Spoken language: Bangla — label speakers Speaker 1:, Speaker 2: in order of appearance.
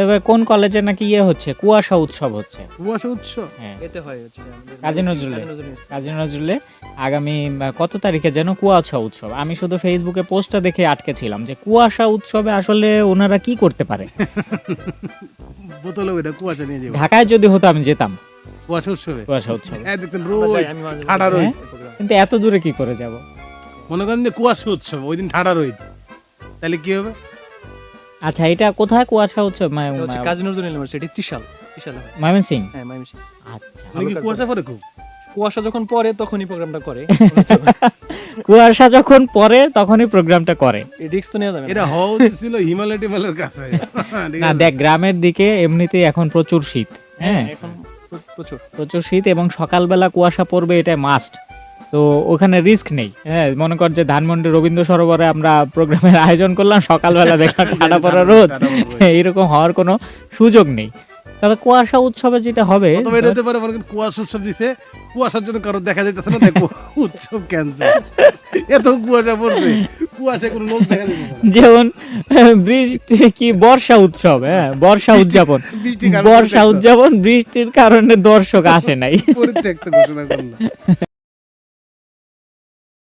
Speaker 1: এবার কোন কলেজে নাকি হচ্ছে, কুয়াশা উৎসব হচ্ছে।
Speaker 2: কুয়াশা উৎসব
Speaker 1: হ্যাঁ,
Speaker 3: এতে হয় হচ্ছে আমাদের
Speaker 1: কাজী নজরুলে।
Speaker 3: কাজী নজরুল
Speaker 1: কাজী নজরুলে আগামী কত তারিখে যেন কুয়াশা উৎসব। আমি শুধু ফেসবুকে পোস্টটা দেখে আটকে ছিলাম যে কুয়াশা উৎসবে আসলে ওনারা কি করতে পারে।
Speaker 2: বোতলে ওইটা কুয়াশা নিয়ে যাবো
Speaker 1: ঢাকায় যদি হতো আমি যেতাম
Speaker 2: কুয়াশা উৎসবে।
Speaker 1: কুয়াশা উৎসবে,
Speaker 2: হ্যাঁ দেখতেন
Speaker 3: আমরা
Speaker 2: রোজ
Speaker 3: যাই, আমি মাঝে মাঝে
Speaker 2: ঠাডা
Speaker 3: যাই
Speaker 2: রোদ।
Speaker 3: এই program।
Speaker 1: কিন্তু এত দূরে কি করে যাব।
Speaker 2: মনে করেন যে কুয়াশা উৎসব, ওই দিন ঠাডা রোদ, তাহলে কি হবে?
Speaker 1: আচ্ছা, এটা কোথায় কুয়াশা উৎসব?
Speaker 3: এটা হচ্ছে কাজী নজরুল ইউনিভার্সিটি ত্রিশাল হয়।
Speaker 1: ময়মনসিং।
Speaker 3: হ্যাঁ ময়মনসিংহ।
Speaker 1: আচ্ছা,
Speaker 2: মানে কি কুয়াশা পরে খুব?
Speaker 3: কুয়াশা যখন পরে তখনই প্রোগ্রামটা করে।
Speaker 1: কুয়াশা যখন পরে তখনই প্রোগ্রামটা করে।
Speaker 3: এই রিস্ক তো নেওয়া যাবে না।
Speaker 2: এটা হওয়া উচিত ছিল হিমালয় টিমালয়ের কাছে। ঠিক
Speaker 1: না
Speaker 2: আছে?
Speaker 1: দেখ, গ্রামের দিকে এমনিতেই এখন প্রচুর শীত। হ্যাঁ,
Speaker 3: এখন প্রচুর
Speaker 1: প্রচুর শীত এবং সকালবেলা কুয়াশা পড়বে, এটা মাস্ট। তো ওখানে রিস্ক নেই। হ্যাঁ, মনে কর যে ধানমন্ডি রবীন্দ্র সরোবরে আমরা প্রোগ্রামের আয়োজন করলাম, সকালবেলা দেখলাম ঠাডা পড়া রোদ,
Speaker 2: ঠাডা পড়া রোদ।
Speaker 1: এইরকম হওয়ার কোনো সুযোগ নেই। তবে কুয়াশা উৎসবে যেটা হবে,
Speaker 2: অথবা এটা হতে পারে মনে করেন কুয়াশা উৎসব দিছে, কুয়াশার জন্য কারো দেখা যাইতেছে না, তাই উৎসব ক্যান্সেল। এত কুয়াশা পড়ছে, কুয়াশায় কোনো লোক দেখা যাচ্ছে না।
Speaker 1: যেমন বৃষ্টি কি বর্ষা উৎসব, হ্যাঁ বর্ষা উদযাপন,
Speaker 2: বৃষ্টির কারণে
Speaker 1: বর্ষা উদযাপন, বৃষ্টির কারণে দর্শক আসে নাই।
Speaker 2: পরিত্যক্ত ঘোষণা করলো।